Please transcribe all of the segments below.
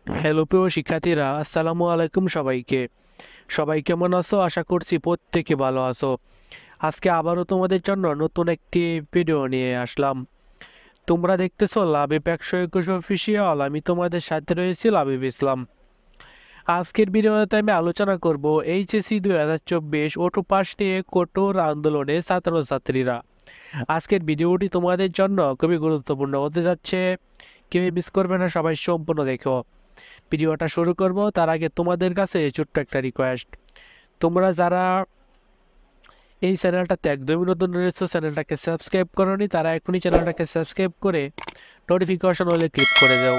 Hello প্রিয় শিক্ষার্থীরা, আসসালামু আলাইকুম সবাইকে। সবাই কেমন আছো? আশা করছি প্রত্যেকে ভালো আছো। আজকে আবারও তোমাদের জন্য নতুন একটি ভিডিও নিয়ে আসলাম। তোমরা দেখতেছো লাবিব 121 অফিসিয়াল। আমি তোমাদের সাথে রয়েছি লাবিব ইসলাম। আজকের ভিডিওতে আমি আলোচনা করব এইচএসসি 2024 অটো পাস নিয়ে কঠোর আন্দোলনে ছাত্রছাত্রীরা। আজকের ভিডিওটি তোমাদের জন্য খুবই গুরুত্বপূর্ণ হতে যাচ্ছে। কেউ মিস করবে না, সবাই সম্পূর্ণ দেখো। ভিডিওটা শুরু করব তার আগে তোমাদের কাছে ছোট্ট একটা রিকোয়েস্ট। তোমরা যারা এই চ্যানেলটাতে একদমই নতুন রয়েছে, চ্যানেলটাকে সাবস্ক্রাইব করোনি, তারা এখনই চ্যানেলটাকে সাবস্ক্রাইব করে নোটিফিকেশন হলে ক্লিক করে দাও।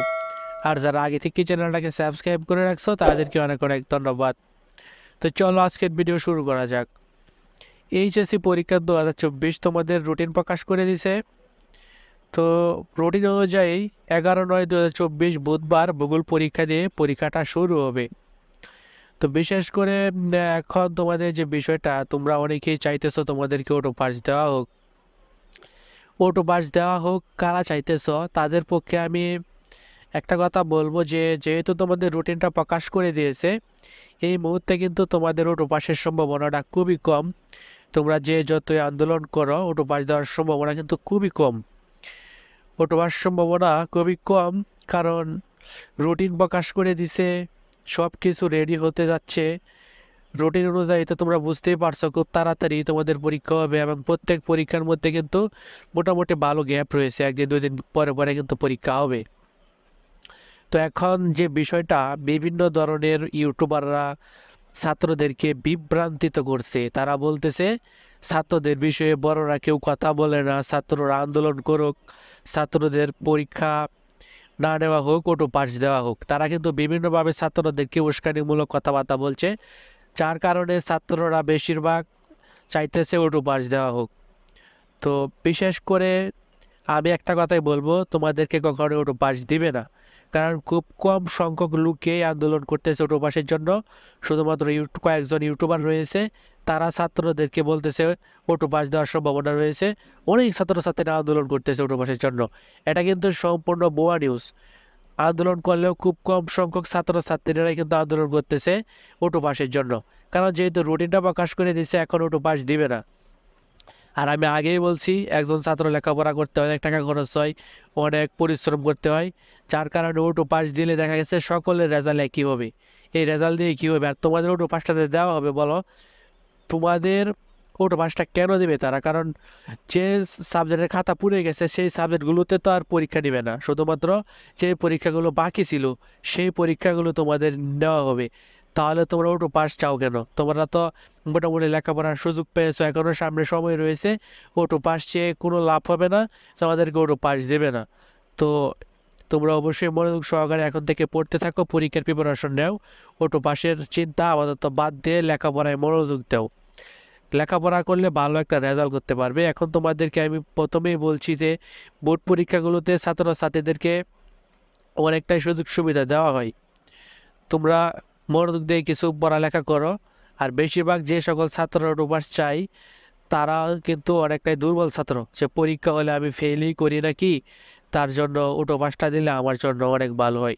আর যারা আগে থেকে চ্যানেলটাকে সাবস্ক্রাইব করে রাখছো তাদেরকে অনেক অনেক ধন্যবাদ। তো চলো আজকের ভিডিও শুরু করা যাক। এইচএসসি পরীক্ষা 2024 তোমাদের রুটিন প্রকাশ করে দিছে। তো রুটিন অনুযায়ী 11/9/2024 বুধবার ভূগোল পরীক্ষা দিয়ে পরীক্ষাটা শুরু হবে। তো বিশেষ করে এখন তোমাদের যে বিষয়টা, তোমরা অনেকেই চাইতেছো তোমাদেরকে অটো পাস দেওয়া হোক। অটো পাস দেওয়া হোক কারা চাইতেছো তাদের পক্ষে আমি একটা কথা বলবো যে যেহেতু তোমাদের রুটিনটা প্রকাশ করে দিয়েছে, এই মুহূর্তে কিন্তু তোমাদের অটো পাসের সম্ভাবনাটা খুবই কম। তোমরা যে যতই আন্দোলন করো, অটো পাস দেওয়ার সম্ভাবনা কিন্তু খুবই কম। অটো পাস সম্ভাবনা খুবই কম, কারণ রুটিন প্রকাশ করে দিছে, সব কিছু রেডি হতে যাচ্ছে। রুটিন অনুযায়ী তো তোমরা বুঝতেই পারছো খুব তাড়াতাড়ি তোমাদের পরীক্ষা হবে, এবং প্রত্যেক পরীক্ষার মধ্যে কিন্তু মোটামুটি ভালো গ্যাপ রয়েছে, একদিন দুই দিন পরে পরে কিন্তু পরীক্ষা হবে। তো এখন যে বিষয়টা, বিভিন্ন ধরনের ইউটিউবাররা ছাত্রদেরকে বিভ্রান্তিত করছে। তারা বলতেছে ছাত্রদের বিষয়ে বড়রা কেউ কথা বলে না, ছাত্ররা আন্দোলন করুক, ছাত্রদের পরীক্ষা না নেওয়া হোক, অটো পাস দেওয়া হোক। তারা কিন্তু বিভিন্নভাবে ছাত্রদেরকে উস্কানিমূলক কথাবার্তা বলছে, যার কারণে ছাত্ররা বেশিরভাগ চাইতেছে অটো পাস দেওয়া হোক। তো বিশেষ করে আমি একটা কথাই বলবো, তোমাদেরকে কখনো অটো পাস দিবে না, কারণ খুব কম সংখ্যক লোকেই আন্দোলন করতেছে অটো পাসের জন্য। শুধুমাত্র কয়েকজন ইউটিউবার রয়েছে, তারা ছাত্রদেরকে বলতেছে অটো পাস দেওয়ার সম্ভাবনা রয়েছে। অনেক ছাত্রছাত্রীরা আন্দোলন করতেছে অটো পাসের জন্য। এটা কিন্তু সম্পূর্ণ ভুয়া নিউজ। আন্দোলন করলেও খুব কম সংখ্যক ছাত্রছাত্রীরাই কিন্তু আন্দোলন করতেছে অটো পাসের জন্য, কারণ যেহেতু রুটিনটা প্রকাশ করে দিচ্ছে এখন অটো পাস দিবে না। আর আমি আগেই বলছি, একজন ছাত্র লেখাপড়া করতে অনেক টাকা খরচ হয়, অনেক পরিশ্রম করতে হয়, যার কারণে অটো পাস দিলে দেখা গেছে সকলের রেজাল্ট একই হবে। এই রেজাল্ট দিয়ে কী হবে? আর তোমাদের অটো পাসটাতে দেওয়া হবে বলো? তোমাদের অটো পাসটা কেন দেবে তারা? কারণ যে সাবজেক্টের খাতা পুড়ে গেছে সেই সাবজেক্টগুলোতে তো আর পরীক্ষা নেবে না, শুধুমাত্র যে পরীক্ষাগুলো বাকি ছিল সেই পরীক্ষাগুলো তোমাদের নেওয়া হবে। তাহলে তোমরা অটো পাস চাও কেন? তোমরা তো মোটামুটি লেখাপড়ার সুযোগ পেয়েছো, এখনও সামনে সময় রয়েছে। অটো পাস চেয়ে কোনো লাভ হবে না, তোমাদেরকে অটো পাস দেবে না। তো তোমরা অবশ্যই মনোযোগ সহকারে এখন থেকে পড়তে থাকো, পরীক্ষার প্রিপারেশন নাও। অটো পাসের চিন্তা আপাতত বাদ দিয়ে লেখাপড়ায় মনোযোগ দাও। লেখাপড়া করলে ভালো একটা রেজাল্ট করতে পারবে। এখন তোমাদেরকে আমি প্রথমেই বলছি যে বোর্ড পরীক্ষাগুলোতে ছাত্রছাত্রীদেরকে অনেকটাই সুযোগ সুবিধা দেওয়া হয়। তোমরা মনোযোগ দিয়ে কিছু পড়ালেখা করো। আর বেশিরভাগ যে সকল ছাত্ররা অটো পাস চাই, তারা কিন্তু অনেকটাই দুর্বল ছাত্র, যে পরীক্ষা হলে আমি ফেলই করি নাকি, তার জন্য অটো পাসটা দিলে আমার জন্য অনেক ভালো হয়।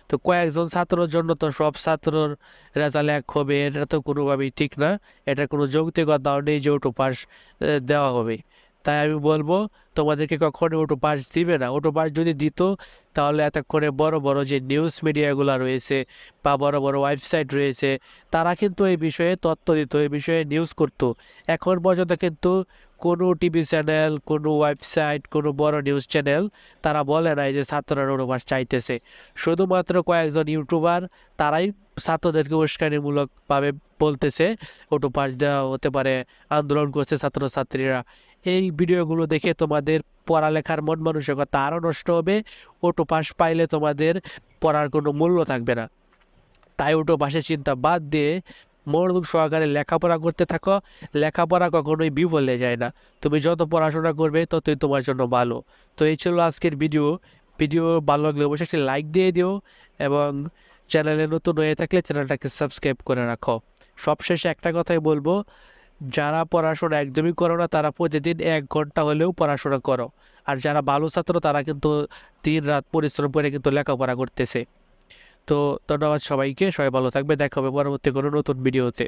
তো কয়েকজন ছাত্রের জন্য তো সব ছাত্রর রেজাল্ট এক হবে, এটা তো কোনোভাবেই ঠিক না। এটা কোনো যৌক্তিকতাও নেই যে অটো পাস দেওয়া হবে। তাই আমি বলবো তোমাদেরকে কখনো অটো পাস দিবে না। অটো পাস যদি দিত, তাহলে এতক্ষণে বড় বড় যে নিউজ মিডিয়াগুলো রয়েছে বা বড় বড় ওয়েবসাইট রয়েছে, তারা কিন্তু এই বিষয়ে তথ্য দিত, এই বিষয়ে নিউজ করতো। এখন পর্যন্ত কিন্তু কোনো টিভি চ্যানেল, কোনো ওয়েবসাইট, কোনো বড় নিউজ চ্যানেল তারা বলে নাই যে ছাত্ররা অটো পাস চাইতেছে। শুধুমাত্র কয়েকজন ইউটিউবার, তারাই ছাত্রদেরকে উস্কানিমূলকভাবে বলতেছে অটো পাস দেওয়া হতে পারে, আন্দোলন করছে ছাত্রছাত্রীরা। এই ভিডিওগুলো দেখে তোমাদের পড়ালেখার মন মানসিকতা আরও নষ্ট হবে। অটো পাস পাইলে তোমাদের পড়ার কোনো মূল্য থাকবে না। তাই অটো পাসের চিন্তা বাদ দিয়ে মনোযোগ সহকারে লেখাপড়া করতে থাকো। লেখাপড়া কখনোই বিফলে যায় না। তুমি যত পড়াশোনা করবে ততই তোমার জন্য ভালো। তো এই ছিল আজকের ভিডিও। ভিডিও ভালো লাগলে অবশ্যই একটি লাইক দিয়ে দিও, এবং চ্যানেলে নতুন হয়ে থাকলে চ্যানেলটাকে সাবস্ক্রাইব করে রাখো। সবশেষে একটা কথাই বলবো, যারা পড়াশোনা একদমই করো না তারা প্রতিদিন 1 ঘন্টা হলেও পড়াশোনা করো। আর যারা ভালো ছাত্র তারা কিন্তু দিন রাত পরিশ্রম করে কিন্তু লেখাপড়া করতেছে। তো ধন্যবাদ সবাইকে, সবাই ভালো থাকবে, দেখা হবে পরবর্তী কোনো নতুন ভিডিওতে।